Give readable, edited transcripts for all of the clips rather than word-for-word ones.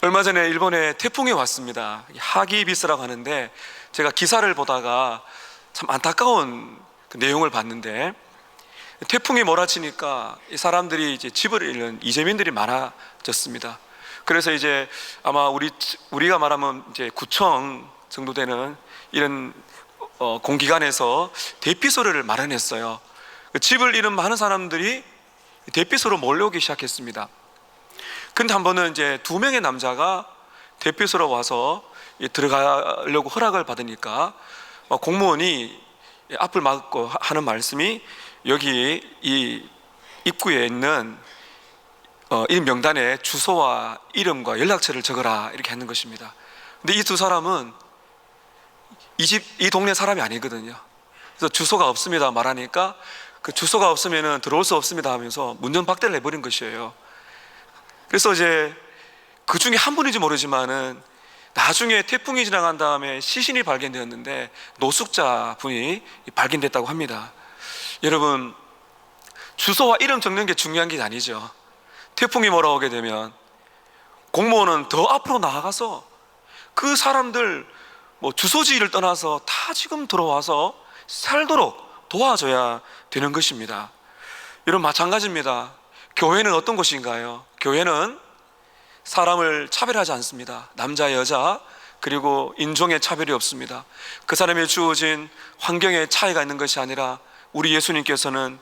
얼마 전에 일본에 태풍이 왔습니다. 하기비스라고 하는데, 제가 기사를 보다가 참 안타까운 그 내용을 봤는데, 태풍이 몰아치니까 이 사람들이 이제 집을 잃는 이재민들이 많아졌습니다. 그래서 이제 아마 우리가 말하면 이제 구청 정도 되는 이런 공기관에서 대피소를 마련했어요. 집을 잃은 많은 사람들이 대피소로 몰려오기 시작했습니다. 근데 한 번은 이제 2명의 남자가 대피소로 와서 들어가려고 허락을 받으니까 공무원이 앞을 막고 하는 말씀이, 여기 이 입구에 있는 이 명단에 주소와 이름과 연락처를 적어라, 이렇게 하는 것입니다. 근데 이 두 사람은 이 동네 사람이 아니거든요. 그래서 주소가 없습니다 말하니까, 그 주소가 없으면 들어올 수 없습니다 하면서 문전박대를 해버린 것이에요. 그래서 이제 그 중에 한 분인지 모르지만은 나중에 태풍이 지나간 다음에 시신이 발견되었는데 노숙자 분이 발견됐다고 합니다. 여러분, 주소와 이름 적는 게 중요한 게 아니죠. 태풍이 몰아오게 되면 공무원은 더 앞으로 나아가서 그 사람들 주소지를 떠나서 다 지금 들어와서 살도록 도와줘야 되는 것입니다. 여러분, 마찬가지입니다. 교회는 어떤 곳인가요? 교회는 사람을 차별하지 않습니다. 남자, 여자, 그리고 인종의 차별이 없습니다. 그 사람이 주어진 환경에 차이가 있는 것이 아니라, 우리 예수님께서는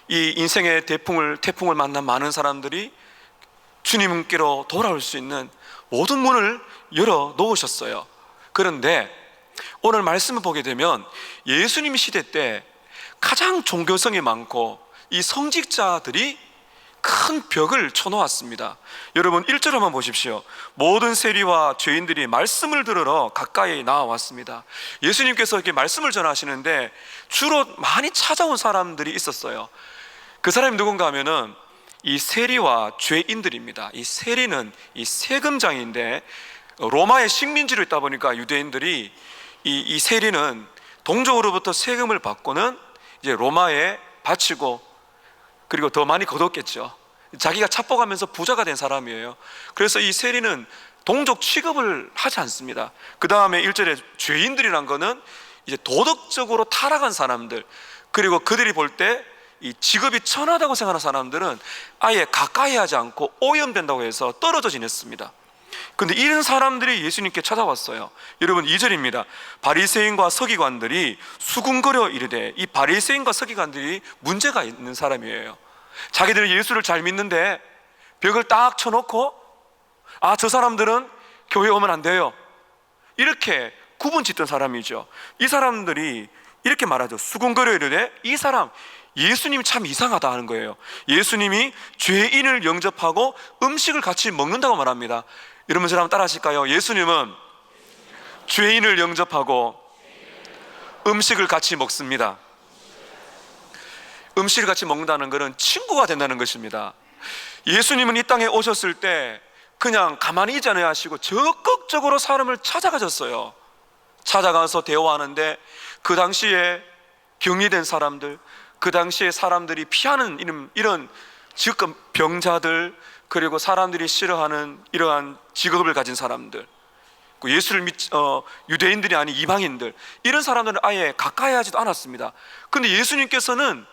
이 인생의 태풍을 만난 많은 사람들이 주님께로 돌아올 수 있는 모든 문을 열어 놓으셨어요. 그런데 오늘 말씀을 보게 되면 예수님 시대 때 가장 종교성이 많고 이 성직자들이 큰 벽을 쳐놓았습니다. 여러분, 1절 한번 보십시오. 모든 세리와 죄인들이 말씀을 들으러 가까이 나와왔습니다. 예수님께서 이렇게 말씀을 전하시는데 주로 많이 찾아온 사람들이 있었어요. 그 사람이 누군가 하면은 이 세리와 죄인들입니다. 이 세리는 이 세금장인데, 로마의 식민지로 있다 보니까 유대인들이 이 세리는 동족으로부터 세금을 받고는 이제 로마에 바치고, 그리고 더 많이 거뒀겠죠. 자기가 착복하면서 부자가 된 사람이에요. 그래서 이 세리는 동족 취급을 하지 않습니다. 그 다음에 1절에 죄인들이란 거는 이제 도덕적으로 타락한 사람들, 그리고 그들이 볼 때 이 직업이 천하다고 생각하는 사람들은 아예 가까이 하지 않고 오염된다고 해서 떨어져 지냈습니다. 근데 이런 사람들이 예수님께 찾아왔어요. 여러분, 2절입니다. 바리새인과 서기관들이 수군거려 이르되, 이 바리새인과 서기관들이 문제가 있는 사람이에요. 자기들은 예수를 잘 믿는데 벽을 딱 쳐놓고, 저 사람들은 교회 오면 안 돼요, 이렇게 구분 짓던 사람이죠. 이 사람들이 이렇게 말하죠. 수군거려 이르되, 이 사람 예수님이 참 이상하다 하는 거예요. 예수님이 죄인을 영접하고 음식을 같이 먹는다고 말합니다. 여러분, 저랑 따라 하실까요? 예수님은 죄인을 영접하고 음식을 같이 먹습니다. 음식을 같이 먹는다는 것은 친구가 된다는 것입니다. 예수님은 이 땅에 오셨을 때 그냥 가만히 있지 않아야 하시고 적극적으로 사람을 찾아가셨어요. 찾아가서 대화하는데, 그 당시에 병이된 사람들, 그 당시에 사람들이 피하는 이런 지금 병자들, 그리고 사람들이 싫어하는 이러한 직업을 가진 사람들, 예수를 유대인들이 아닌 이방인들, 이런 사람들은 아예 가까이 하지도 않았습니다. 근데 예수님께서는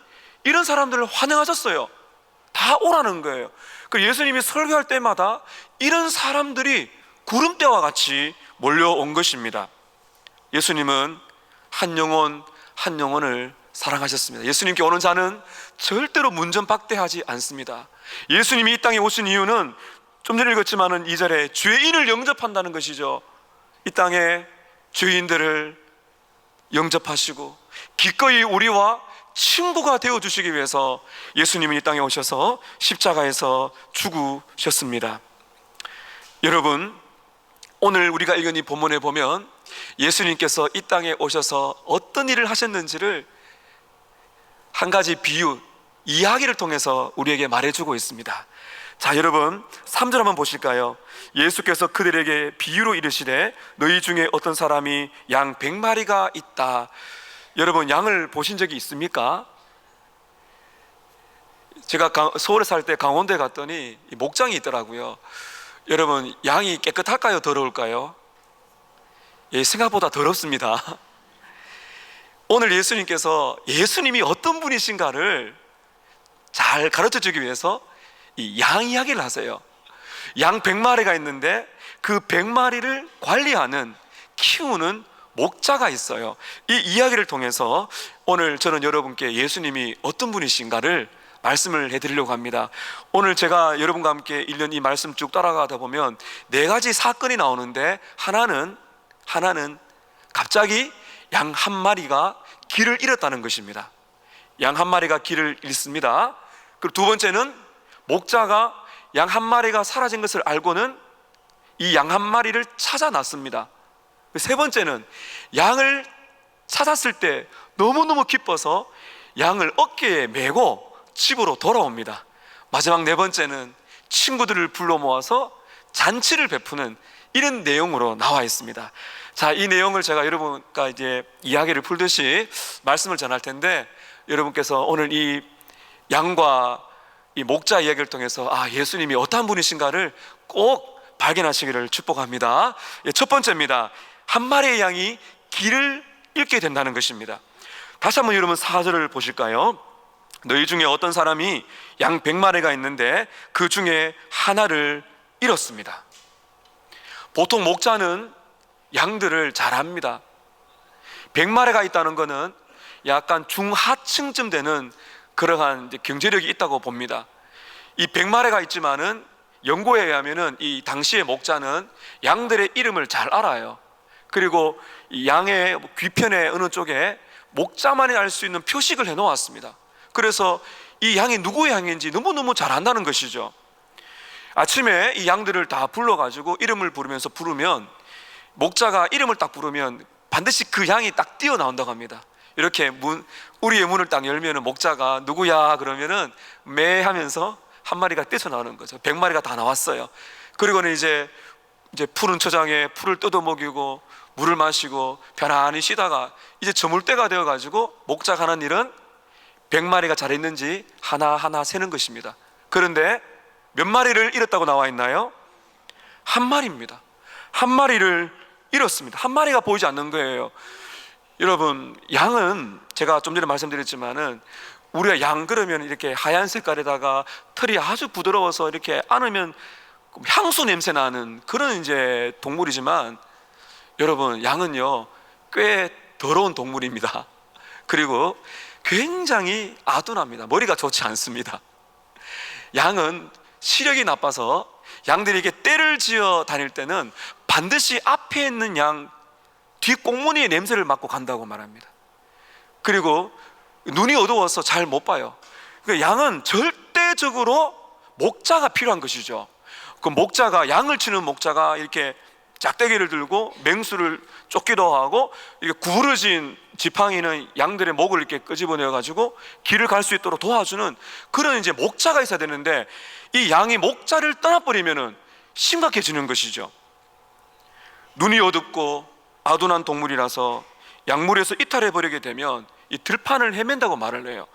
이런 사람들을 환영하셨어요. 다 오라는 거예요. 그리고 예수님이 설교할 때마다 이런 사람들이 구름대와 같이 몰려온 것입니다. 예수님은 한 영혼을 사랑하셨습니다. 예수님께 오는 자는 절대로 문전박대하지 않습니다. 예수님이 이 땅에 오신 이유는 좀 전에 읽었지만은 2절에 죄인을 영접한다는 것이죠. 이 땅에 죄인들을 영접하시고 기꺼이 우리와 친구가 되어주시기 위해서 예수님은 이 땅에 오셔서 십자가에서 죽으셨습니다. 여러분, 오늘 우리가 읽은 이 본문에 보면 예수님께서 이 땅에 오셔서 어떤 일을 하셨는지를 한 가지 비유, 이야기를 통해서 우리에게 말해주고 있습니다. 자, 여러분 3절 한번 보실까요? 예수께서 그들에게 비유로 이르시되, 너희 중에 어떤 사람이 양 100마리가 있다. 여러분, 양을 보신 적이 있습니까? 제가 서울에 살 때 강원도에 갔더니 목장이 있더라고요. 여러분, 양이 깨끗할까요? 더러울까요? 예, 생각보다 더럽습니다. 오늘 예수님께서 예수님이 어떤 분이신가를 잘 가르쳐 주기 위해서 이 양 이야기를 하세요. 양 100마리가 있는데 그 100마리를 관리하는, 키우는 목자가 있어요. 이 이야기를 통해서 오늘 저는 여러분께 예수님이 어떤 분이신가를 말씀을 해드리려고 합니다. 오늘 제가 여러분과 함께 1년 이 말씀 쭉 따라가다 보면 4가지 사건이 나오는데, 하나는 갑자기 양 한 마리가 길을 잃었다는 것입니다. 양 한 마리가 길을 잃습니다. 그리고 두 번째는 목자가 양 한 마리가 사라진 것을 알고는 이 양 한 마리를 찾아 놨습니다. 세 번째는 양을 찾았을 때 너무너무 기뻐서 양을 어깨에 메고 집으로 돌아옵니다. 마지막 네 번째는 친구들을 불러 모아서 잔치를 베푸는 이런 내용으로 나와 있습니다. 자, 이 내용을 제가 여러분과 이제 이야기를 풀듯이 말씀을 전할 텐데, 여러분께서 오늘 이 양과 이 목자 이야기를 통해서 예수님이 어떠한 분이신가를 꼭 발견하시기를 축복합니다. 첫 번째입니다. 한 마리의 양이 길을 잃게 된다는 것입니다. 다시 한번 여러분 4절을 보실까요? 너희 중에 어떤 사람이 양 100마리가 있는데 그 중에 하나를 잃었습니다. 보통 목자는 양들을 잘 압니다. 100마리가 있다는 것은 약간 중하층쯤 되는 그러한 경제력이 있다고 봅니다. 이 100마리가 있지만은 연구에 의하면은 이 당시의 목자는 양들의 이름을 잘 알아요. 그리고 이 양의 귀편의 어느 쪽에 목자만이 알 수 있는 표식을 해 놓았습니다. 그래서 이 양이 누구의 양인지 너무너무 잘 안다는 것이죠. 아침에 이 양들을 다 불러가지고 이름을 부르면서 부르면, 목자가 이름을 딱 부르면 반드시 그 양이 딱 뛰어나온다고 합니다. 이렇게 우리의 문을 딱 열면은 목자가 누구야 그러면은 매 하면서 한 마리가 뛰쳐나오는 거죠. 100마리가 다 나왔어요. 그리고는 이제 푸른 초장에 풀을 뜯어 먹이고 물을 마시고 편안히 쉬다가 이제 저물 때가 되어가지고 목자가 하는 일은 100마리가 잘 있는지 하나하나 세는 것입니다. 그런데 몇 마리를 잃었다고 나와 있나요? 한 마리입니다. 한 마리를 잃었습니다. 한 마리가 보이지 않는 거예요. 여러분, 양은 제가 좀 전에 말씀드렸지만은 우리가 양 그러면 이렇게 하얀 색깔에다가 털이 아주 부드러워서 이렇게 안으면 향수 냄새 나는 그런 이제 동물이지만, 여러분, 양은요 꽤 더러운 동물입니다. 그리고 굉장히 아둔합니다. 머리가 좋지 않습니다. 양은 시력이 나빠서 양들이 이렇게 떼를 지어 다닐 때는 반드시 앞에 있는 양 뒷꽁무니의 냄새를 맡고 간다고 말합니다. 그리고 눈이 어두워서 잘 못 봐요. 그러니까 양은 절대적으로 목자가 필요한 것이죠. 그 목자가, 양을 치는 목자가 이렇게 짝대기를 들고 맹수를 쫓기도 하고, 이렇게 구부러진 지팡이는 양들의 목을 이렇게 끄집어내어 가지고 길을 갈 수 있도록 도와주는 그런 이제 목자가 있어야 되는데, 이 양이 목자를 떠나버리면은 심각해지는 것이죠. 눈이 어둡고 아둔한 동물이라서 약물에서 이탈해 버리게 되면 이 들판을 헤맨다고 말을 해요.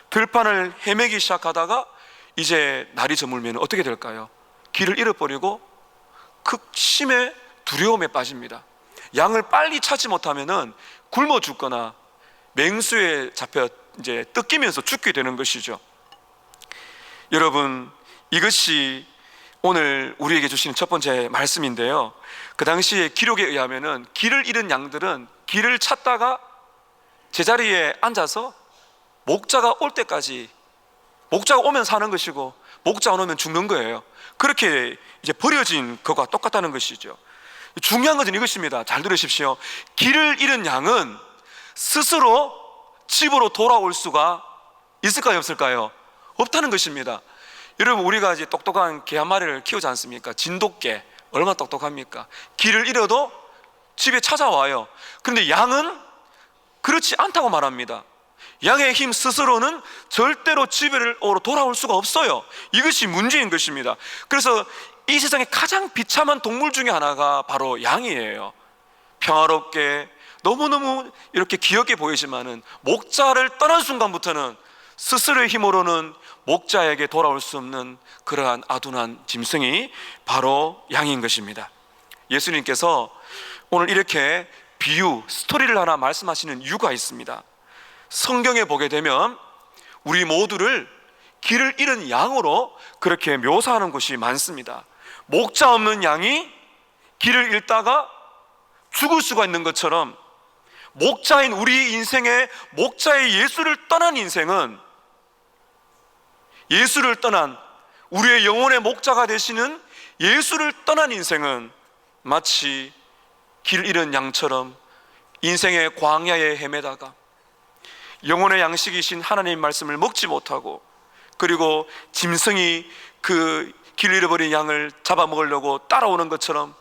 들판을 헤매기 시작하다가 이제 날이 저물면 어떻게 될까요? 길을 잃어버리고 극심의 두려움에 빠집니다. 양을 빨리 찾지 못하면은 굶어 죽거나 맹수에 잡혀 이제 뜯기면서 죽게 되는 것이죠. 여러분, 이것이 오늘 우리에게 주시는 첫 번째 말씀인데요, 그 당시에 기록에 의하면은 길을 잃은 양들은 길을 찾다가 제자리에 앉아서 목자가 올 때까지, 목자가 오면 사는 것이고 목자 안 오면 죽는 거예요. 그렇게 이제 버려진 것과 똑같다는 것이죠. 중요한 것은 이것입니다. 잘 들으십시오. 길을 잃은 양은 스스로 집으로 돌아올 수가 있을까요, 없을까요? 없다는 것입니다. 여러분, 우리가 이제 똑똑한 개 한 마리를 키우지 않습니까? 진돗개 얼마나 똑똑합니까? 길을 잃어도 집에 찾아와요. 그런데 양은 그렇지 않다고 말합니다. 양의 힘 스스로는 절대로 집으로 돌아올 수가 없어요. 이것이 문제인 것입니다. 그래서 이 세상에 가장 비참한 동물 중에 하나가 바로 양이에요. 평화롭게 너무너무 이렇게 귀엽게 보이지만은 목자를 떠난 순간부터는 스스로의 힘으로는 목자에게 돌아올 수 없는 그러한 아둔한 짐승이 바로 양인 것입니다. 예수님께서 오늘 이렇게 비유, 스토리를 하나 말씀하시는 이유가 있습니다. 성경에 보게 되면 우리 모두를 길을 잃은 양으로 그렇게 묘사하는 것이 많습니다. 목자 없는 양이 길을 잃다가 죽을 수가 있는 것처럼 목자인 우리 인생의 목자의 예수를 떠난 인생은, 예수를 떠난 우리의 영혼의 목자가 되시는 예수를 떠난 인생은 마치 길 잃은 양처럼 인생의 광야에 헤매다가 영혼의 양식이신 하나님 말씀을 먹지 못하고, 그리고 짐승이 그 길 잃어버린 양을 잡아먹으려고 따라오는 것처럼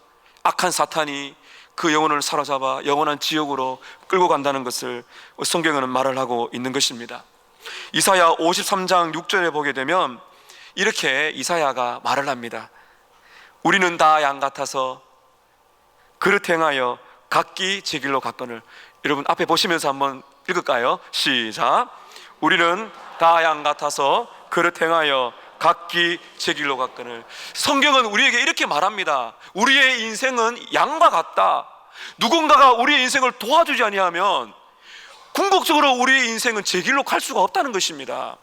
악한 사탄이 그 영혼을 사로잡아 영원한 지옥으로 끌고 간다는 것을 성경에는 말을 하고 있는 것입니다. 이사야 53장 6절에 보게 되면 이렇게 이사야가 말을 합니다. 우리는 다 양 같아서 그릇 행하여 각기 제 길로 갔거늘. 여러분 앞에 보시면서 한번 읽을까요? 시작. 우리는 다 양 같아서 그릇 행하여 각기 제 길로 갔거늘. 성경은 우리에게 이렇게 말합니다. 우리의 인생은 양과 같다. 누군가가 우리의 인생을 도와주지 아니하면 궁극적으로 우리의 인생은 제 길로 갈 수가 없다는 것입니다.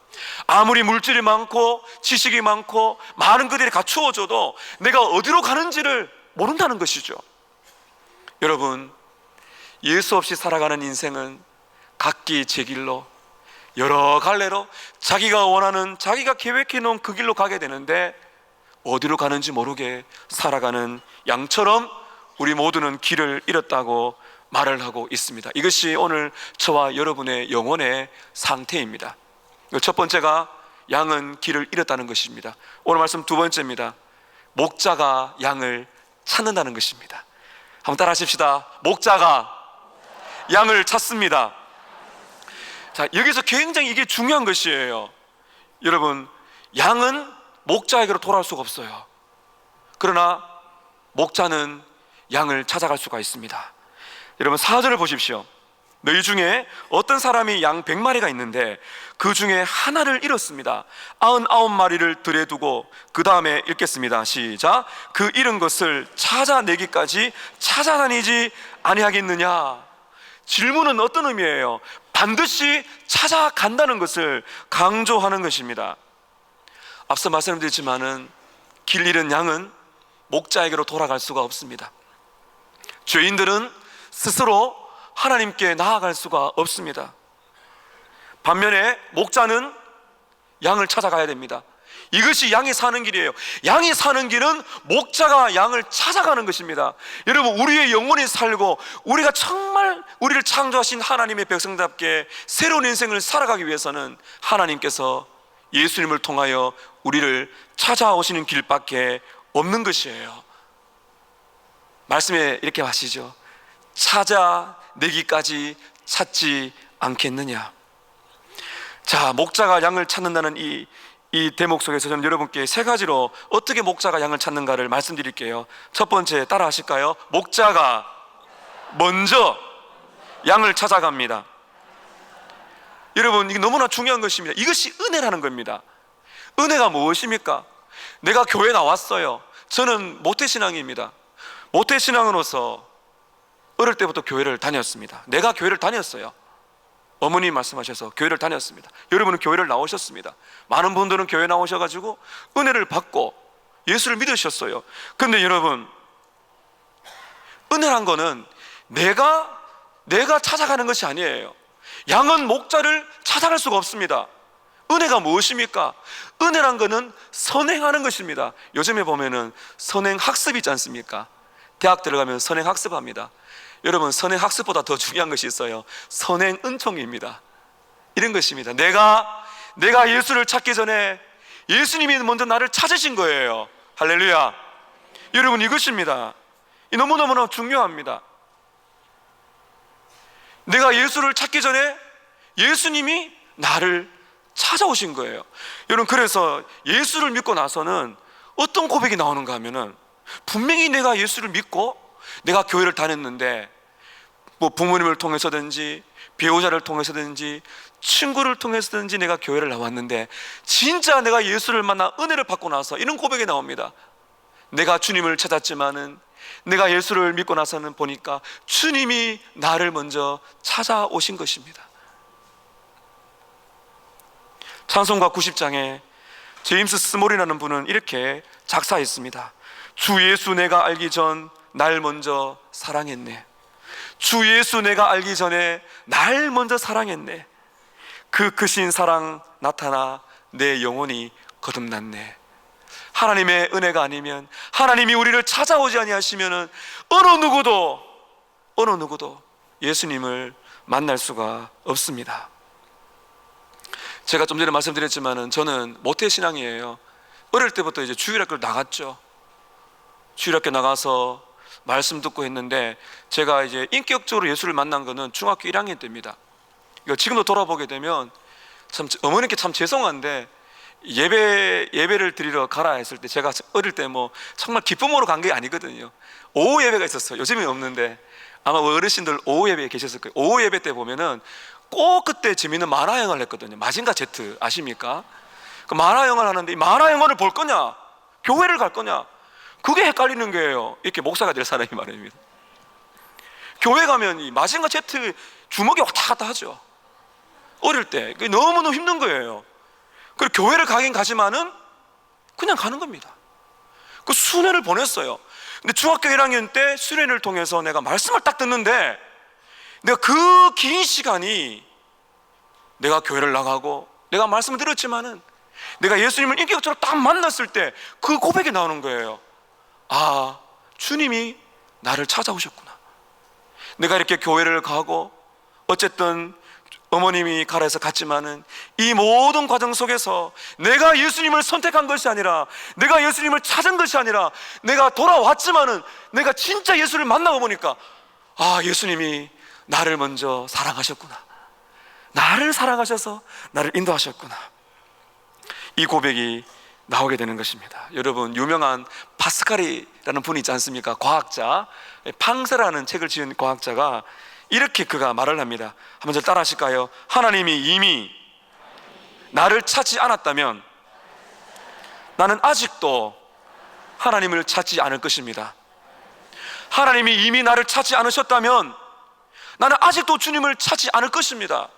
아무리 물질이 많고 지식이 많고 많은 것들이 갖추어져도 내가 어디로 가는지를 모른다는 것이죠. 여러분, 예수 없이 살아가는 인생은 각기 제 길로, 여러 갈래로 자기가 원하는, 자기가 계획해 놓은 그 길로 가게 되는데 어디로 가는지 모르게 살아가는 양처럼 우리 모두는 길을 잃었다고 말을 하고 있습니다. 이것이 오늘 저와 여러분의 영혼의 상태입니다. 첫 번째가 양은 길을 잃었다는 것입니다. 오늘 말씀 두 번째입니다. 목자가 양을 찾는다는 것입니다. 한번 따라 하십시다. 목자가 양을 찾습니다. 자, 여기서 굉장히 이게 중요한 것이에요. 여러분, 양은 목자에게로 돌아올 수가 없어요. 그러나 목자는 양을 찾아갈 수가 있습니다. 여러분 4절을 보십시오. 너희 중에 어떤 사람이 양 100마리가 있는데 그 중에 하나를 잃었습니다. 99마리를 들에 두고, 그 다음에 읽겠습니다. 시작. 그 잃은 것을 찾아내기까지 찾아다니지 아니하겠느냐. 질문은 어떤 의미예요? 반드시 찾아간다는 것을 강조하는 것입니다. 앞서 말씀드렸지만은 길 잃은 양은 목자에게로 돌아갈 수가 없습니다. 죄인들은 스스로 하나님께 나아갈 수가 없습니다. 반면에 목자는 양을 찾아가야 됩니다. 이것이 양이 사는 길이에요. 양이 사는 길은 목자가 양을 찾아가는 것입니다. 여러분, 우리의 영혼이 살고 우리가 정말 우리를 창조하신 하나님의 백성답게 새로운 인생을 살아가기 위해서는 하나님께서 예수님을 통하여 우리를 찾아오시는 길밖에 없는 것이에요. 말씀에 이렇게 하시죠. 찾아내기까지 찾지 않겠느냐. 자, 목자가 양을 찾는다는 이 대목 속에서 저는 여러분께 세 가지로 어떻게 목자가 양을 찾는가를 말씀드릴게요. 첫 번째, 따라 하실까요? 목자가 먼저 양을 찾아갑니다. 여러분, 이게 너무나 중요한 것입니다. 이것이 은혜라는 겁니다. 은혜가 무엇입니까? 내가 교회 나왔어요. 저는 모태신앙입니다. 모태신앙으로서 어릴 때부터 교회를 다녔습니다. 내가 교회를 다녔어요. 어머니 말씀하셔서 교회를 다녔습니다. 여러분은 교회를 나오셨습니다. 많은 분들은 교회 나오셔가지고 은혜를 받고 예수를 믿으셨어요. 근데 여러분, 은혜란 거는 내가 찾아가는 것이 아니에요. 양은 목자를 찾아갈 수가 없습니다. 은혜가 무엇입니까? 은혜란 거는 선행하는 것입니다. 요즘에 보면은 선행학습이 있지 않습니까? 대학 들어가면 선행학습합니다. 여러분, 선행학습보다 더 중요한 것이 있어요. 선행은총입니다. 이런 것입니다. 내가 예수를 찾기 전에 예수님이 먼저 나를 찾으신 거예요. 할렐루야. 여러분, 이것입니다. 너무너무나 중요합니다. 내가 예수를 찾기 전에 예수님이 나를 찾아오신 거예요. 여러분, 그래서 예수를 믿고 나서는 어떤 고백이 나오는가 하면은, 분명히 내가 예수를 믿고 내가 교회를 다녔는데 뭐 부모님을 통해서든지 배우자를 통해서든지 친구를 통해서든지 내가 교회를 나왔는데 진짜 내가 예수를 만나 은혜를 받고 나서 이런 고백이 나옵니다. 내가 주님을 찾았지만은 내가 예수를 믿고 나서는 보니까 주님이 나를 먼저 찾아오신 것입니다. 찬송가 90장에 제임스 스몰이라는 분은 이렇게 작사했습니다. 주 예수 내가 알기 전 날 먼저 사랑했네. 주 예수 내가 알기 전에 날 먼저 사랑했네. 그 크신 사랑 나타나 내 영혼이 거듭났네. 하나님의 은혜가 아니면, 하나님이 우리를 찾아오지 아니하시면은 어느 누구도 예수님을 만날 수가 없습니다. 제가 좀 전에 말씀드렸지만은 저는 모태신앙이에요. 어릴 때부터 이제 주일학교를 나갔죠. 주일학교 나가서 말씀 듣고 했는데, 제가 이제 인격적으로 예수를 만난 거는 중학교 1학년 때입니다. 이거 지금도 돌아보게 되면 참 어머니께 참 죄송한데, 예배를 드리러 가라 했을 때 제가 어릴 때 뭐 정말 기쁨으로 간 게 아니거든요. 오후 예배가 있었어요. 요즘은 없는데 아마 어르신들 오후 예배에 계셨을 거예요. 오후 예배 때 보면은 꼭 그때 재미있는 만화 영화를 했거든요. 마징가 제트 아십니까? 그 만화 영화를 하는데 이 만화 영화를 볼 거냐, 교회를 갈 거냐, 그게 헷갈리는 거예요. 이렇게 목사가 될 사람이 말입니다. 교회 가면 이 마징가 제트 주먹이 왔다 갔다 하죠. 어릴 때 그게 너무너무 힘든 거예요. 그리고 교회를 가긴 가지만은 그냥 가는 겁니다. 그 수련을 보냈어요. 근데 중학교 1학년 때 수련을 통해서 내가 말씀을 딱 듣는데, 내가 그 긴 시간이 내가 교회를 나가고 내가 말씀을 들었지만은 내가 예수님을 인격적으로 딱 만났을 때 그 고백이 나오는 거예요. 아, 주님이 나를 찾아오셨구나. 내가 이렇게 교회를 가고 어쨌든 어머님이 가라 해서 갔지만은 이 모든 과정 속에서 내가 예수님을 선택한 것이 아니라, 내가 예수님을 찾은 것이 아니라, 내가 돌아왔지만은 내가 진짜 예수를 만나고 보니까 아, 예수님이 나를 먼저 사랑하셨구나. 나를 사랑하셔서 나를 인도하셨구나. 이 고백이 나오게 되는 것입니다. 여러분, 유명한 파스칼이라는 분이 있지 않습니까? 과학자, 팡세라는 책을 지은 과학자가 이렇게 그가 말을 합니다. 한번 저 따라 하실까요? 하나님이 이미 나를 찾지 않았다면 나는 아직도 하나님을 찾지 않을 것입니다. 하나님이 이미 나를 찾지 않으셨다면 나는 아직도 주님을 찾지 않을 것입니다.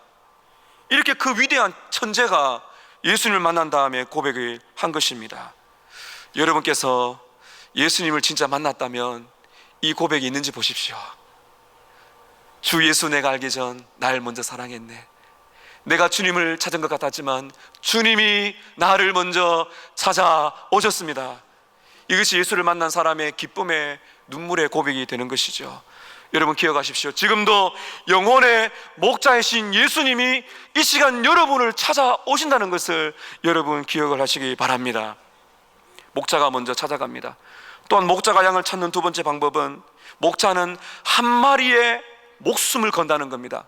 이렇게 그 위대한 천재가 예수님을 만난 다음에 고백을 한 것입니다. 여러분께서 예수님을 진짜 만났다면 이 고백이 있는지 보십시오. 주 예수 내가 알기 전 날 먼저 사랑했네. 내가 주님을 찾은 것 같았지만 주님이 나를 먼저 찾아오셨습니다. 이것이 예수를 만난 사람의 기쁨의 눈물의 고백이 되는 것이죠. 여러분 기억하십시오. 지금도 영혼의 목자이신 예수님이 이 시간 여러분을 찾아오신다는 것을 여러분 기억을 하시기 바랍니다. 목자가 먼저 찾아갑니다. 또한 목자가 양을 찾는 두 번째 방법은, 목자는 한 마리의 목숨을 건다는 겁니다.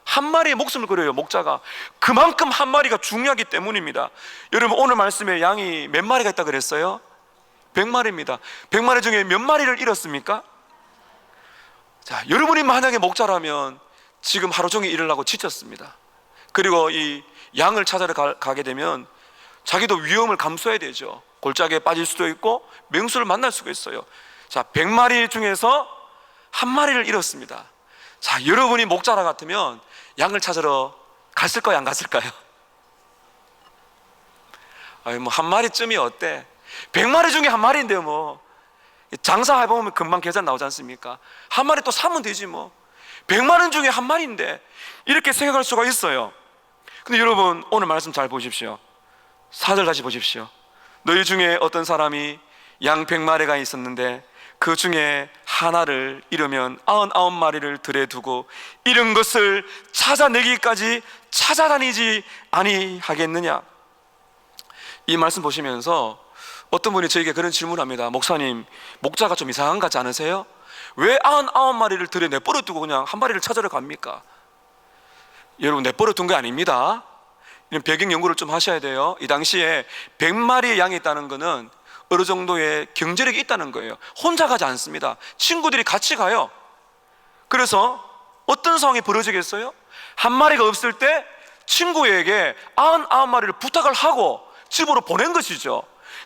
한 마리의 목숨을 걸어요. 목자가 그만큼 한 마리가 중요하기 때문입니다. 여러분 오늘 말씀에 양이 몇 마리가 있다 그랬어요? 100마리입니다 100마리 중에 몇 마리를 잃었습니까? 자, 여러분이 만약에 목자라면 지금 하루 종일 일을 하고 지쳤습니다. 그리고 이 양을 찾아러 가게 되면 자기도 위험을 감수해야 되죠. 골짜기에 빠질 수도 있고 맹수를 만날 수가 있어요. 자, 100마리 중에서 한 마리를 잃었습니다. 자, 여러분이 목자라 같으면 양을 찾으러 갔을까요, 안 갔을까요? 아니, 뭐 한 마리쯤이 어때? 100마리 중에 한 마리인데요, 뭐 장사해보면 금방 계산 나오지 않습니까? 한 마리 또 사면 되지 뭐. 100마리 중에 한 마리인데 이렇게 생각할 수가 있어요. 근데 여러분 오늘 말씀 잘 보십시오. 4절 다시 보십시오. 너희 중에 어떤 사람이 양 100마리가 있었는데 그 중에 하나를 잃으면 99마리를 들에 두고 잃은 것을 찾아내기까지 찾아다니지 아니하겠느냐. 이 말씀 보시면서 어떤 분이 저에게 그런 질문을 합니다. 목사님, 목자가 좀 이상한 것 같지 않으세요? 왜 99마리를 들에 내버려 두고 그냥 한 마리를 찾으러 갑니까? 여러분, 내버려 둔 게 아닙니다. 이런 배경 연구를 좀 하셔야 돼요. 이 당시에 100마리의 양이 있다는 것은 어느 정도의 경제력이 있다는 거예요. 혼자 가지 않습니다. 친구들이 같이 가요. 그래서 어떤 상황이 벌어지겠어요? 한 마리가 없을 때 친구에게 99마리를 부탁을 하고 집으로 보낸 것이죠.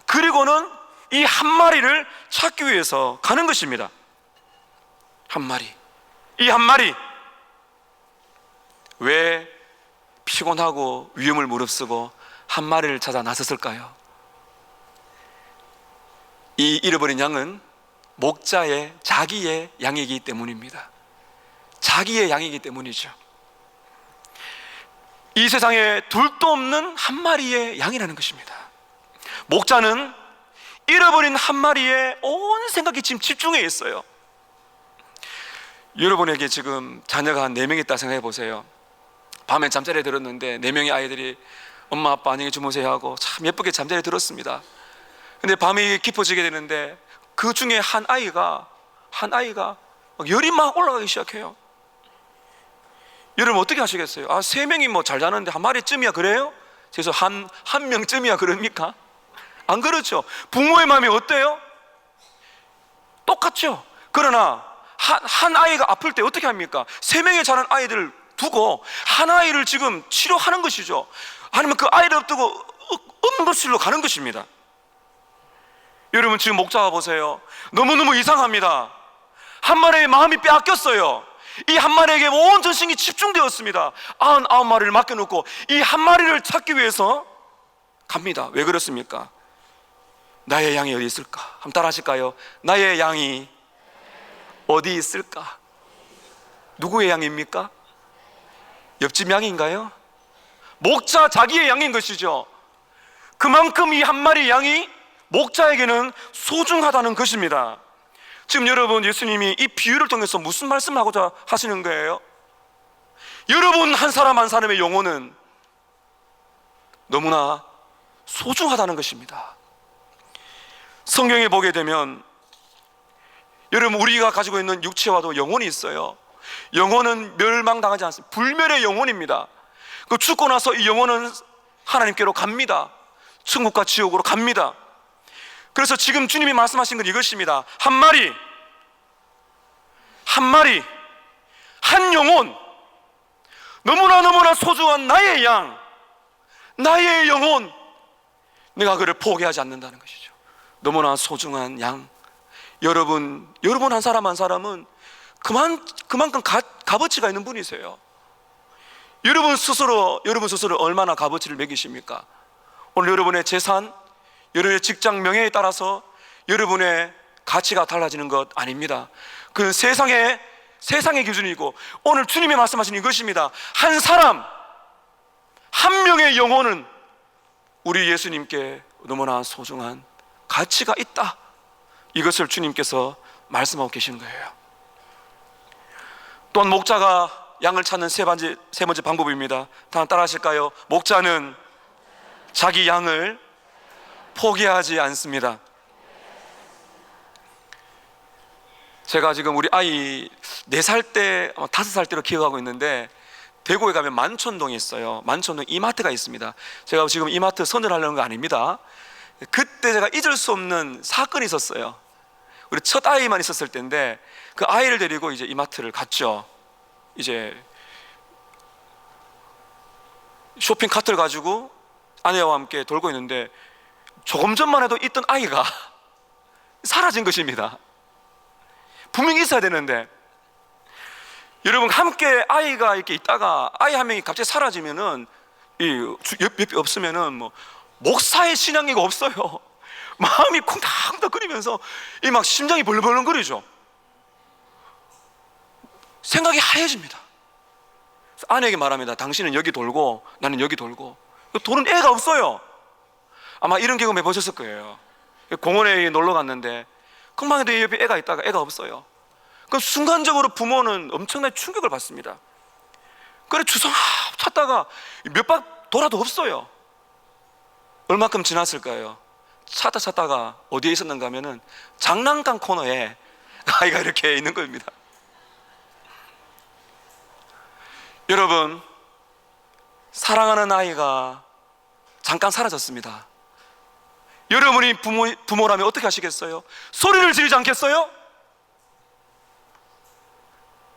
그리고는 이 한 마리를 찾기 위해서 가는 것입니다. 한 마리. 이 한 마리. 왜 피곤하고 위험을 무릅쓰고 한 마리를 찾아 나섰을까요? 이 잃어버린 양은 목자의 자기의 양이기 때문입니다. 자기의 양이기 때문이죠. 이 세상에 둘도 없는 한 마리의 양이라는 것입니다. 목자는 잃어버린 한 마리에 온 생각이 지금 집중해 있어요. 여러분에게 지금 자녀가 한 4명 있다 생각해 보세요. 밤에 잠자리에 들었는데 4명의 아이들이 엄마 아빠 안녕히 주무세요 하고 참 예쁘게 잠자리에 들었습니다. 근데 밤이 깊어지게 되는데 그 중에 한 아이가 막 열이 막 올라가기 시작해요. 여러분 어떻게 하시겠어요? 3명이 뭐 잘 자는데 한 마리쯤이야 그래요? 그래서 한 명쯤이야 그럽니까? 안 그렇죠. 부모의 마음이 어때요? 똑같죠. 그러나 한 아이가 아플 때 어떻게 합니까? 3명의 자는 아이들을 두고 한 아이를 지금 치료하는 것이죠. 아니면 그 아이를 앞두고 응급실로 가는 것입니다. 여러분 지금 목자가 보세요. 너무너무 이상합니다. 한 마리의 마음이 빼앗겼어요. 이 한 마리에게 온 전신이 집중되었습니다. 99마리를 맡겨놓고 이 한 마리를 찾기 위해서 갑니다. 왜 그렇습니까? 나의 양이 어디 있을까? 한번 따라 하실까요? 나의 양이 어디 있을까? 누구의 양입니까? 옆집 양인가요? 목자 자기의 양인 것이죠. 그만큼 이 한 마리 양이 목자에게는 소중하다는 것입니다. 지금 여러분 예수님이 이 비유를 통해서 무슨 말씀하고자 하시는 거예요? 여러분 한 사람 한 사람의 영혼은 너무나 소중하다는 것입니다. 성경에 보게 되면 여러분 우리가 가지고 있는 육체와도 영혼이 있어요. 영혼은 멸망당하지 않습니다. 불멸의 영혼입니다. 그 죽고 나서 이 영혼은 하나님께로 갑니다. 천국과 지옥으로 갑니다. 그래서 지금 주님이 말씀하신 건 이것입니다. 한 마리, 한 영혼, 너무나 소중한 나의 양, 나의 영혼, 내가 그를 포기하지 않는다는 것이죠. 너무나 소중한 양. 여러분 한 사람 한 사람은 그만큼 값어치가 있는 분이세요. 여러분 스스로 얼마나 값어치를 매기십니까? 오늘 여러분의 재산, 여러분의 직장 명예에 따라서 여러분의 가치가 달라지는 것 아닙니다. 그 세상의 기준이고 오늘 주님이 말씀하신 이것입니다. 한 사람, 한 명의 영혼은 우리 예수님께 너무나 소중한 가치가 있다. 이것을 주님께서 말씀하고 계시는 거예요. 또한 목자가 양을 찾는 세 번째 방법입니다. 다 따라 하실까요? 목자는 자기 양을 포기하지 않습니다. 제가 지금 우리 아이 4살 때, 5살 때로 기억하고 있는데 대구에 가면 만촌동에 있어요. 만촌동 이마트가 있습니다. 제가 지금 이마트 선전하려는 거 아닙니다. 그때 제가 잊을 수 없는 사건이 있었어요. 우리 첫 아이만 있었을 때인데 그 아이를 데리고 이제 이마트를 갔죠. 이제 쇼핑 카트를 가지고 아내와 함께 돌고 있는데 조금 전만 해도 있던 아이가 사라진 것입니다. 분명히 있어야 되는데 여러분 함께 아이가 이렇게 있다가 아이 한 명이 갑자기 사라지면은 옆에 없으면은 뭐 목사의 신앙이가 없어요. 마음이 콩닥콩닥거리면서 이 막 심장이 벌렁벌렁거리죠. 생각이 하얘집니다. 아내에게 말합니다. 당신은 여기 돌고 나는 여기 돌고. 도는 애가 없어요. 아마 이런 경험 해보셨을 거예요. 공원에 놀러 갔는데 금방 해도 옆에 애가 있다가 애가 없어요. 그럼 순간적으로 부모는 엄청난 충격을 받습니다. 그래 주섬 찾다가 몇 박 돌아도 없어요. 얼마큼 지났을까요? 찾다가 어디에 있었는가 하면은 장난감 코너에 아이가 이렇게 있는 겁니다. 여러분, 사랑하는 아이가 잠깐 사라졌습니다. 여러분이 부모라면 어떻게 하시겠어요? 소리를 지르지 않겠어요?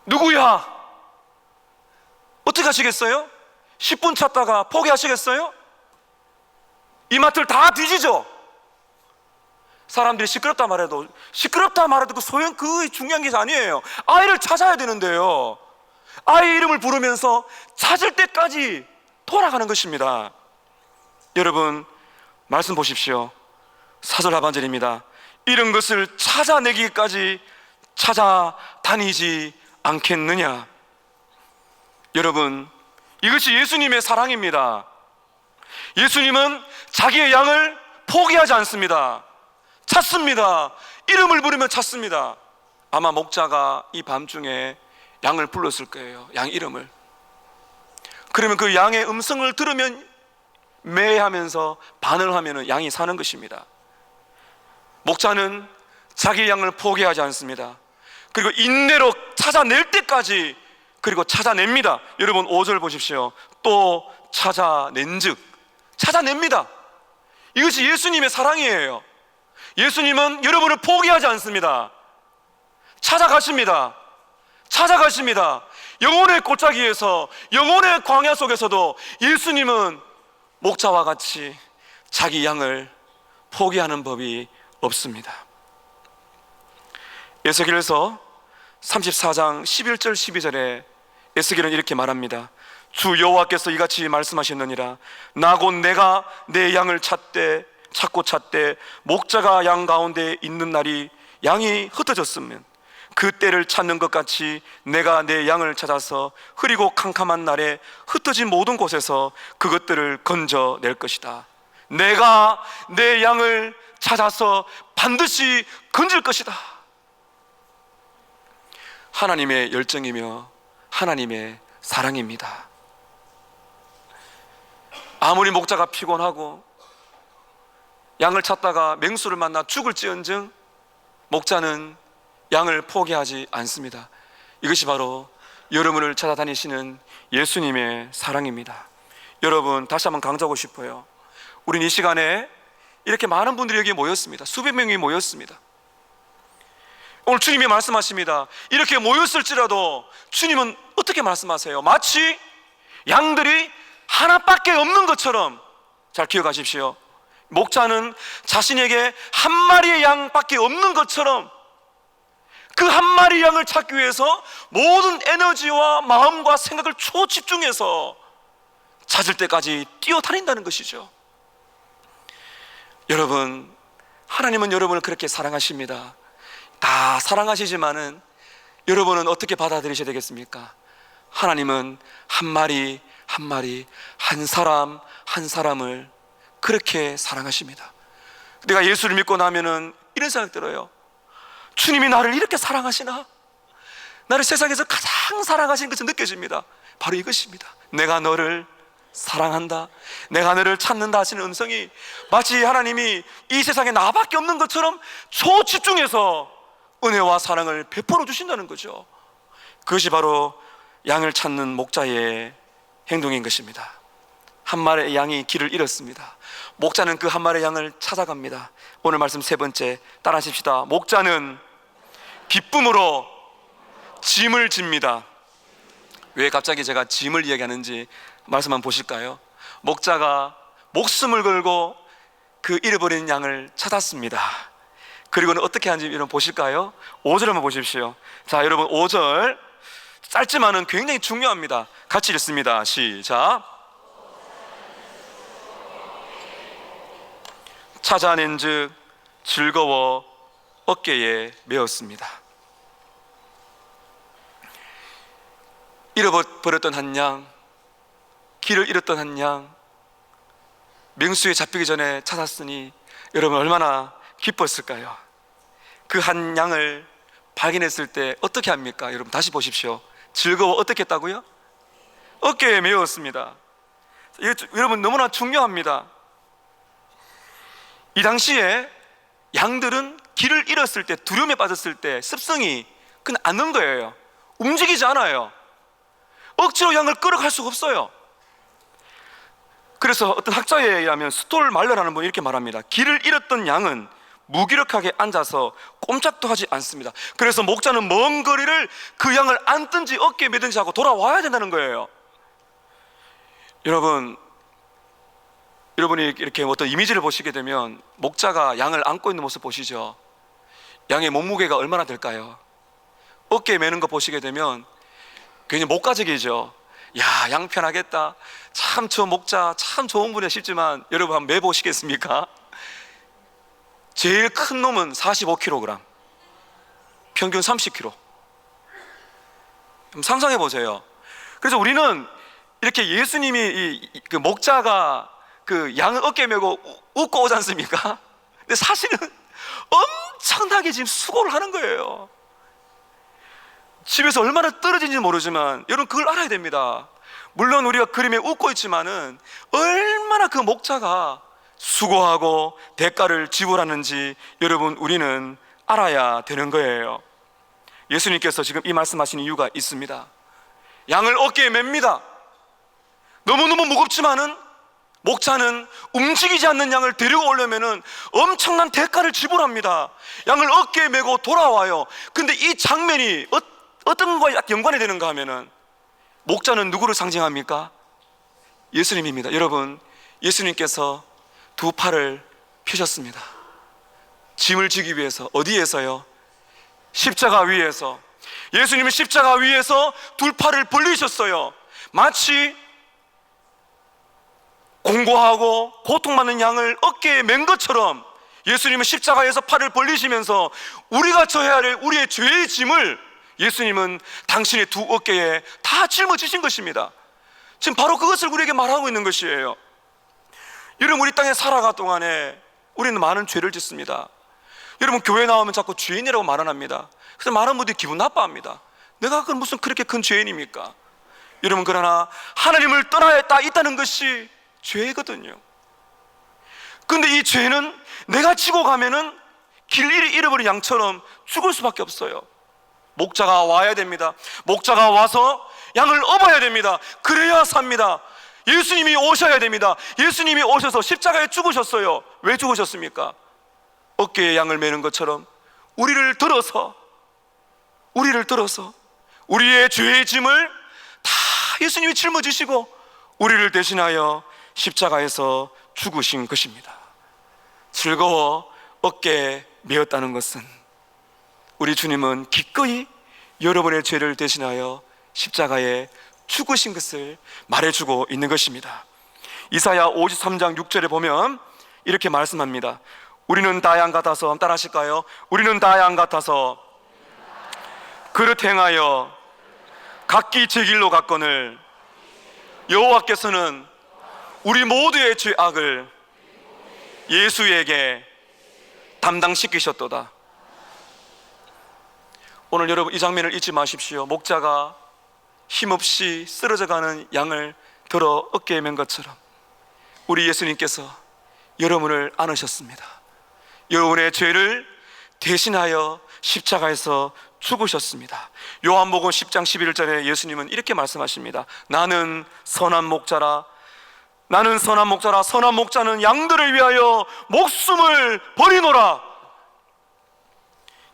누구야? 어떻게 하시겠어요? 10분 찾다가 포기하시겠어요? 이마트를 다 뒤지죠. 사람들이 시끄럽다 말해도 그 소용, 그 중요한 게 아니에요. 아이를 찾아야 되는데요, 아이 이름을 부르면서 찾을 때까지 돌아가는 것입니다. 여러분, 말씀 보십시오. 4절 하반절입니다. 이런 것을 찾아내기까지 찾아다니지 않겠느냐. 여러분, 이것이 예수님의 사랑입니다. 예수님은 자기의 양을 포기하지 않습니다. 찾습니다. 이름을 부르면 찾습니다. 아마 목자가 이 밤중에 양을 불렀을 거예요. 양 이름을. 그러면 그 양의 음성을 들으면 매하면서 반응하면 양이 사는 것입니다. 목자는 자기 양을 포기하지 않습니다. 그리고 인내로 찾아낼 때까지, 그리고 찾아냅니다. 여러분 5절 보십시오. 또 찾아낸즉, 찾아냅니다. 이것이 예수님의 사랑이에요. 예수님은 여러분을 포기하지 않습니다. 찾아가십니다. 찾아가십니다. 영혼의 골짜기에서, 영혼의 광야 속에서도 예수님은 목자와 같이 자기 양을 포기하는 법이 없습니다. 에스겔서 34장 11절 12절에 에스겔은 이렇게 말합니다. 주 여호와께서 이같이 말씀하셨느니라. 나 곧 내가 내 양을 찾고 찾되 목자가 양 가운데 있는 날이 양이 흩어졌으면 그 때를 찾는 것 같이 내가 내 양을 찾아서 흐리고 캄캄한 날에 흩어진 모든 곳에서 그것들을 건져낼 것이다. 내가 내 양을 찾아서 반드시 건질 것이다. 하나님의 열정이며 하나님의 사랑입니다. 아무리 목자가 피곤하고 양을 찾다가 맹수를 만나 죽을지언정 목자는 양을 포기하지 않습니다. 이것이 바로 여러분을 찾아다니시는 예수님의 사랑입니다. 여러분, 다시 한번 강조하고 싶어요. 우린 이 시간에 이렇게 많은 분들이 여기에 모였습니다. 수백 명이 모였습니다. 오늘 주님이 말씀하십니다. 이렇게 모였을지라도 주님은 어떻게 말씀하세요? 마치 양들이 하나밖에 없는 것처럼. 잘 기억하십시오. 목자는 자신에게 한 마리의 양밖에 없는 것처럼 그 한 마리 양을 찾기 위해서 모든 에너지와 마음과 생각을 초집중해서 찾을 때까지 뛰어다닌다는 것이죠. 여러분, 하나님은 여러분을 그렇게 사랑하십니다. 다 사랑하시지만은 여러분은 어떻게 받아들이셔야 되겠습니까? 하나님은 한 마리 한 마리, 한 사람 한 사람을 그렇게 사랑하십니다. 내가 예수를 믿고 나면은 이런 생각 들어요. 주님이 나를 이렇게 사랑하시나? 나를 세상에서 가장 사랑하시는 것이 느껴집니다. 바로 이것입니다. 내가 너를 사랑한다, 내가 너를 찾는다 하시는 음성이 마치 하나님이 이 세상에 나밖에 없는 것처럼 초집중해서 은혜와 사랑을 베풀어 주신다는 거죠. 그것이 바로 양을 찾는 목자의 행동인 것입니다. 한 마리의 양이 길을 잃었습니다. 목자는 그 한 마리의 양을 찾아갑니다. 오늘 말씀 세 번째 따라하십시다. 목자는 기쁨으로 짐을 집니다. 왜 갑자기 제가 짐을 이야기하는지 말씀 한번 보실까요? 목자가 목숨을 걸고 그 잃어버린 양을 찾았습니다. 그리고는 어떻게 하는지 여러분 보실까요? 5절 한번 보십시오. 자, 여러분 5절 짧지만은 굉장히 중요합니다. 같이 읽습니다. 시작. 찾아낸즉 즐거워 어깨에 메었습니다. 잃어버렸던 한 양, 길을 잃었던 한 양, 맹수에 잡히기 전에 찾았으니 여러분 얼마나 기뻤을까요? 그 한 양을 발견했을 때 어떻게 합니까? 여러분 다시 보십시오. 즐거워 어떻게 했다고요? 어깨에 메었습니다. 여러분 너무나 중요합니다. 이 당시에 양들은 길을 잃었을 때, 두려움에 빠졌을 때 습성이 그냥 앉는 거예요. 움직이지 않아요. 억지로 양을 끌어갈 수가 없어요. 그래서 어떤 학자에 의하면 스톨 말러라는 분이 이렇게 말합니다. 길을 잃었던 양은 무기력하게 앉아서 꼼짝도 하지 않습니다. 그래서 목자는 먼 거리를 그 양을 안든지 어깨에 매든지 하고 돌아와야 된다는 거예요. 여러분이 이렇게 어떤 이미지를 보시게 되면 목자가 양을 안고 있는 모습 보시죠? 양의 몸무게가 얼마나 될까요? 어깨에 매는 거 보시게 되면 괜히 목가적이죠. 야, 양 편하겠다. 참 저 목자 참 좋은 분이야 싶지만 여러분 한번 매보시겠습니까? 제일 큰 놈은 45kg, 평균 30kg. 상상해 보세요. 그래서 우리는 이렇게 예수님이 그 목자가 그 양을 어깨에 메고 웃고 오지 않습니까? 근데 사실은 엄청나게 지금 수고를 하는 거예요. 집에서 얼마나 떨어진지 모르지만 여러분 그걸 알아야 됩니다. 물론 우리가 그림에 웃고 있지만은 얼마나 그 목자가 수고하고 대가를 지불하는지 여러분 우리는 알아야 되는 거예요. 예수님께서 지금 이 말씀하신 이유가 있습니다. 양을 어깨에 맵니다. 너무너무 무겁지만은 목자는 움직이지 않는 양을 데리고 오려면은 엄청난 대가를 지불합니다. 양을 어깨에 메고 돌아와요. 근데 이 장면이 어떤 거에 연관이 되는가 하면은 목자는 누구를 상징합니까? 예수님입니다. 여러분, 예수님께서 두 팔을 펴셨습니다. 짐을 지기 위해서. 어디에서요? 십자가 위에서. 예수님은 십자가 위에서 두 팔을 벌리셨어요. 마치 공고하고 고통받는 양을 어깨에 맨 것처럼 예수님은 십자가에서 팔을 벌리시면서 우리가 져야 할 우리의 죄의 짐을 예수님은 당신의 두 어깨에 다 짊어지신 것입니다. 지금 바로 그것을 우리에게 말하고 있는 것이에요. 여러분, 우리 땅에 살아가 동안에 우리는 많은 죄를 짓습니다. 여러분, 교회 나오면 자꾸 죄인이라고 말 안 합니다. 그래서 많은 분들이 기분 나빠합니다. 내가 그 무슨 그렇게 큰 죄인입니까? 여러분, 그러나 하나님을 떠나야 있다는 것이 죄거든요. 근데 이 죄는 내가 지고 가면은 길 잃어버린 양처럼 죽을 수밖에 없어요. 목자가 와야 됩니다. 목자가 와서 양을 업어야 됩니다. 그래야 삽니다. 예수님이 오셔야 됩니다. 예수님이 오셔서 십자가에 죽으셨어요. 왜 죽으셨습니까? 어깨에 양을 매는 것처럼 우리를 들어서 우리의 죄의 짐을 다 예수님이 짊어지시고 우리를 대신하여 십자가에서 죽으신 것입니다. 즐거워 어깨에 메었다는 것은 우리 주님은 기꺼이 여러분의 죄를 대신하여 십자가에 죽으신 것을 말해주고 있는 것입니다. 이사야 53장 6절에 보면 이렇게 말씀합니다. 우리는 다 양 같아서, 따라 하실까요? 우리는 다 양 같아서 그릇 행하여 각기 제 길로 갔거늘 여호와께서는 우리 모두의 죄악을 예수에게 담당시키셨도다. 오늘 여러분 이 장면을 잊지 마십시오. 목자가 힘없이 쓰러져가는 양을 들어 어깨에 맨 것처럼 우리 예수님께서 여러분을 안으셨습니다. 여러분의 죄를 대신하여 십자가에서 죽으셨습니다. 요한복음 10장 11절에 예수님은 이렇게 말씀하십니다. 나는 선한 목자라. 선한 목자는 양들을 위하여 목숨을 버리노라.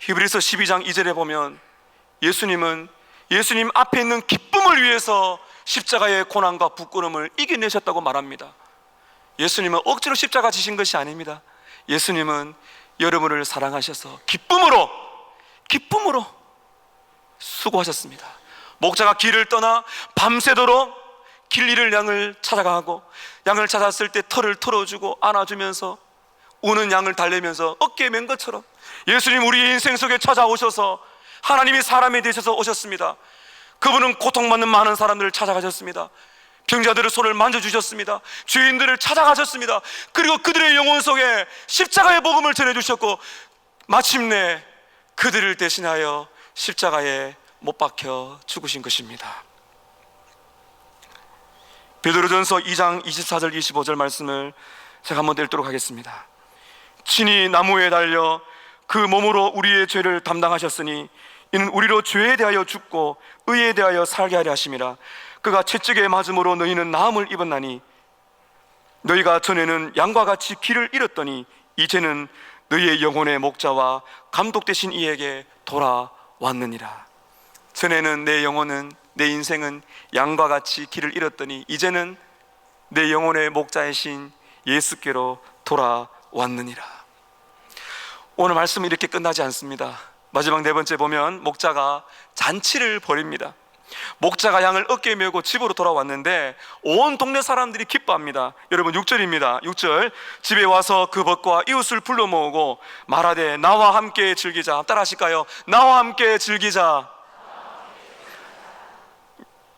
히브리서 12장 2절에 보면 예수님 앞에 있는 기쁨을 위해서 십자가의 고난과 부끄러움을 이겨내셨다고 말합니다. 예수님은 억지로 십자가 지신 것이 아닙니다. 예수님은 여러분을 사랑하셔서 기쁨으로 수고하셨습니다. 목자가 길을 떠나 밤새도록 길 잃을 양을 찾아가고 양을 찾았을 때 털을 털어주고 안아주면서 우는 양을 달래면서 어깨에 맨 것처럼 예수님 우리의 인생 속에 찾아오셔서 하나님이 사람이 되셔서 오셨습니다. 그분은 고통받는 많은 사람들을 찾아가셨습니다. 병자들의 손을 만져주셨습니다. 죄인들을 찾아가셨습니다. 그리고 그들의 영혼 속에 십자가의 복음을 전해주셨고 마침내 그들을 대신하여 십자가에 못 박혀 죽으신 것입니다. 베드로전서 2장 24절 25절 말씀을 제가 한번 읽도록 하겠습니다. 친히 나무에 달려 그 몸으로 우리의 죄를 담당하셨으니 이는 우리로 죄에 대하여 죽고 의에 대하여 살게 하려 하심이라. 그가 채찍에 맞음으로 너희는 나음을 입었나니 너희가 전에는 양과 같이 길을 잃었더니 이제는 너희의 영혼의 목자와 감독 되신 이에게 돌아왔느니라. 전에는 내 영혼은, 내 인생은 양과 같이 길을 잃었더니 이제는 내 영혼의 목자이신 예수께로 돌아왔느니라. 오늘 말씀은 이렇게 끝나지 않습니다. 마지막 네 번째 보면 목자가 잔치를 벌입니다. 목자가 양을 어깨에 메고 집으로 돌아왔는데 온 동네 사람들이 기뻐합니다. 여러분 6절입니다. 6절, 집에 와서 그 벗과 이웃을 불러 모으고 말하되 나와 함께 즐기자. 따라 하실까요? 나와 함께 즐기자.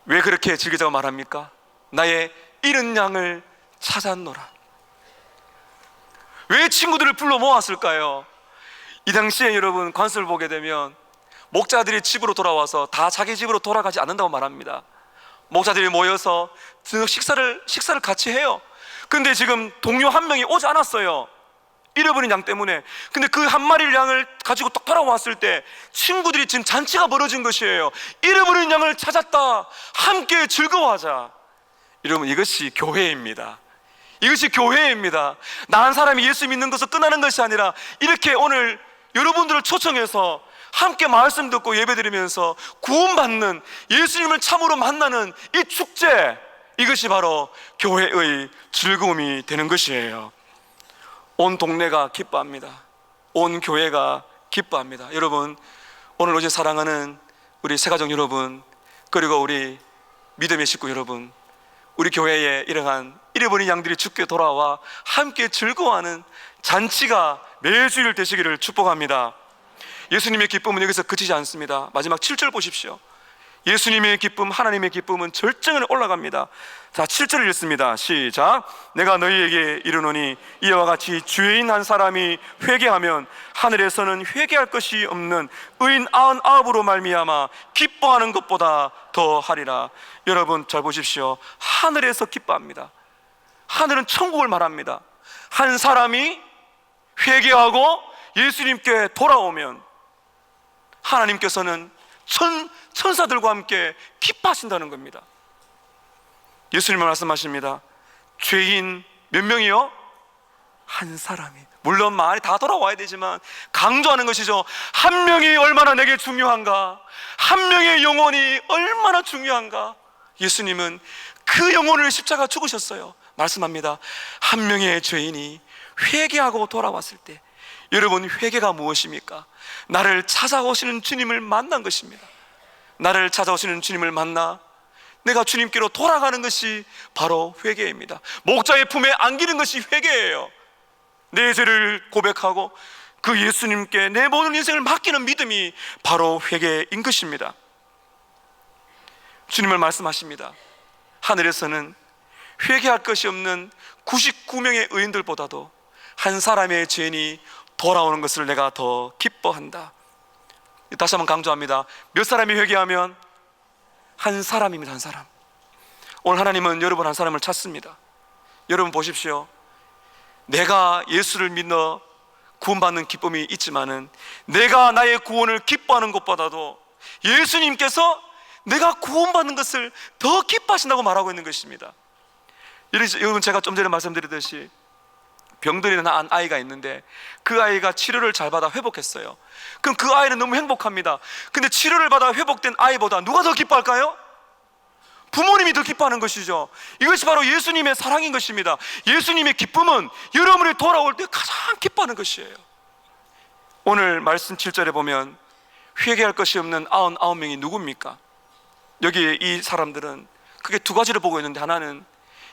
왜 그렇게 즐기자고 말합니까? 나의 잃은 양을 찾았노라. 왜 친구들을 불러 모았을까요? 이 당시에 여러분 관습을 보게 되면 목자들이 집으로 돌아와서 다 자기 집으로 돌아가지 않는다고 말합니다. 목자들이 모여서 저녁 식사를 같이 해요. 근데 지금 동료 한 명이 오지 않았어요. 잃어버린 양 때문에. 근데 그 한 마리 양을 가지고 딱 돌아왔을 때 친구들이 지금 잔치가 벌어진 것이에요. 잃어버린 양을 찾았다. 함께 즐거워하자. 여러분 이것이 교회입니다. 이것이 교회입니다. 나 한 사람이 예수 믿는 것으로 끝나는 것이 아니라 이렇게 오늘 여러분들을 초청해서 함께 말씀 듣고 예배드리면서 구원받는, 예수님을 참으로 만나는 이 축제, 이것이 바로 교회의 즐거움이 되는 것이에요. 온 동네가 기뻐합니다. 온 교회가 기뻐합니다. 여러분, 오늘 오신 사랑하는 우리 새가족 여러분, 그리고 우리 믿음의 식구 여러분, 우리 교회에 이러한 잃어버린 양들이 주께 돌아와 함께 즐거워하는 잔치가 매주일 되시기를 축복합니다. 예수님의 기쁨은 여기서 그치지 않습니다. 마지막 7절 보십시오. 예수님의 기쁨, 하나님의 기쁨은 절정에 올라갑니다. 자, 7절을 읽습니다. 시작. 내가 너희에게 이르노니 이와 같이 죄인 한 사람이 회개하면 하늘에서는 회개할 것이 없는 의인 99으로 말미암아 기뻐하는 것보다 더 하리라. 여러분 잘 보십시오. 하늘에서 기뻐합니다. 하늘은 천국을 말합니다. 한 사람이 회개하고 예수님께 돌아오면 하나님께서는 천사들과 함께 기뻐하신다는 겁니다. 예수님은 말씀하십니다. 죄인 몇 명이요? 한 사람이. 물론 많이 다 돌아와야 되지만 강조하는 것이죠. 한 명이 얼마나 내게 중요한가, 한 명의 영혼이 얼마나 중요한가. 예수님은 그 영혼을 십자가 죽으셨어요. 말씀합니다. 한 명의 죄인이 회개하고 돌아왔을 때, 여러분 회개가 무엇입니까? 나를 찾아오시는 주님을 만난 것입니다. 나를 찾아오시는 주님을 만나 내가 주님께로 돌아가는 것이 바로 회개입니다. 목자의 품에 안기는 것이 회개예요. 내 죄를 고백하고 그 예수님께 내 모든 인생을 맡기는 믿음이 바로 회개인 것입니다. 주님을 말씀하십니다. 하늘에서는 회개할 것이 없는 99명의 의인들보다도 한 사람의 죄인이 돌아오는 것을 내가 더 기뻐한다. 다시 한번 강조합니다. 몇 사람이 회개하면? 한 사람입니다. 한 사람. 오늘 하나님은 여러분 한 사람을 찾습니다. 여러분 보십시오. 내가 예수를 믿어 구원받는 기쁨이 있지만은 내가 나의 구원을 기뻐하는 것보다도 예수님께서 내가 구원받는 것을 더 기뻐하신다고 말하고 있는 것입니다. 여러분 제가 좀 전에 말씀드렸듯이 병들이 난 아이가 있는데 그 아이가 치료를 잘 받아 회복했어요. 그럼 그 아이는 너무 행복합니다. 근데 치료를 받아 회복된 아이보다 누가 더 기뻐할까요? 부모님이 더 기뻐하는 것이죠. 이것이 바로 예수님의 사랑인 것입니다. 예수님의 기쁨은 여러분이 돌아올 때 가장 기뻐하는 것이에요. 오늘 말씀 7절에 보면 회개할 것이 없는 99명이 누굽니까? 여기에 이 사람들은 크게 두 가지를 보고 있는데, 하나는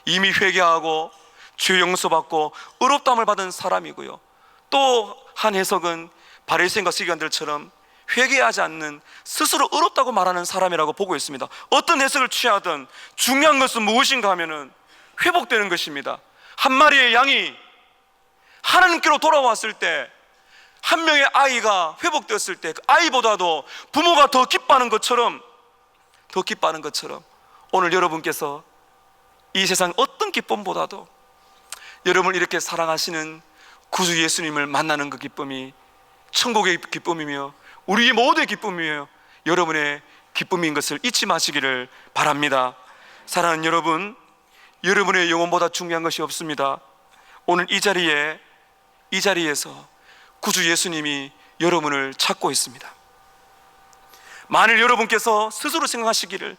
이미 회개하고 죄 용서받고 의롭다함을 받은 사람이고요, 또 한 해석은 바리새인과 서기관들처럼 회개하지 않는 스스로 의롭다고 말하는 사람이라고 보고 있습니다. 어떤 해석을 취하든 중요한 것은 무엇인가 하면은 회복되는 것입니다. 한 마리의 양이 하나님께로 돌아왔을 때, 한 명의 아이가 회복되었을 때 그 아이보다도 부모가 더 기뻐하는 것처럼 오늘 여러분께서 이 세상 어떤 기쁨보다도 여러분을 이렇게 사랑하시는 구주 예수님을 만나는 그 기쁨이 천국의 기쁨이며 우리의 모두의 기쁨이며 여러분의 기쁨인 것을 잊지 마시기를 바랍니다. 사랑하는 여러분, 여러분의 영혼보다 중요한 것이 없습니다. 오늘 이 자리에서 구주 예수님이 여러분을 찾고 있습니다. 만일 여러분께서 스스로 생각하시기를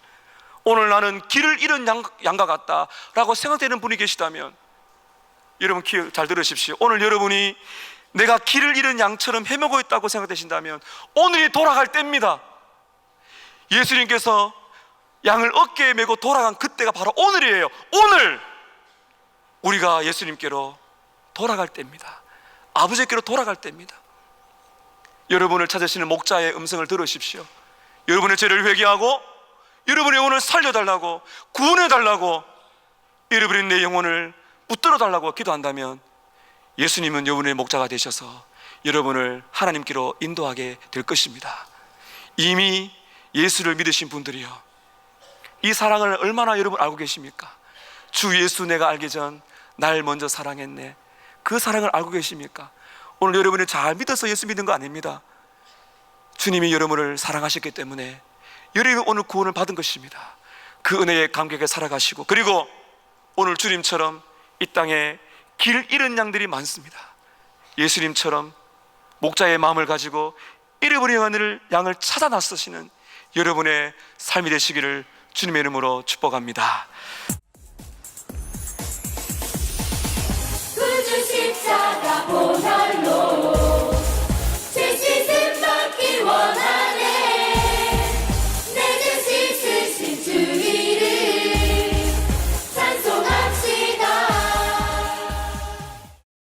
오늘 나는 길을 잃은 양과 같다라고 생각되는 분이 계시다면, 여러분 잘 들으십시오. 오늘 여러분이 내가 길을 잃은 양처럼 헤매고 있다고 생각되신다면 오늘이 돌아갈 때입니다. 예수님께서 양을 어깨에 메고 돌아간 그때가 바로 오늘이에요. 오늘 우리가 예수님께로 돌아갈 때입니다. 아버지께로 돌아갈 때입니다. 여러분을 찾으시는 목자의 음성을 들으십시오. 여러분의 죄를 회개하고 여러분의 영혼을 살려달라고, 구원해달라고, 잃어버린 내 영혼을 붙들어달라고 기도한다면 예수님은 여러분의 목자가 되셔서 여러분을 하나님께로 인도하게 될 것입니다. 이미 예수를 믿으신 분들이요, 이 사랑을 얼마나 여러분 알고 계십니까? 주 예수 내가 알기 전 날 먼저 사랑했네, 그 사랑을 알고 계십니까? 오늘 여러분이 잘 믿어서 예수 믿은 거 아닙니다. 주님이 여러분을 사랑하셨기 때문에 여러분이 오늘 구원을 받은 것입니다. 그 은혜에 감격에 살아가시고, 그리고 오늘 주님처럼 이 땅에 길 잃은 양들이 많습니다. 예수님처럼 목자의 마음을 가지고 잃어버린 양을 찾아 나서시는 여러분의 삶이 되시기를 주님의 이름으로 축복합니다.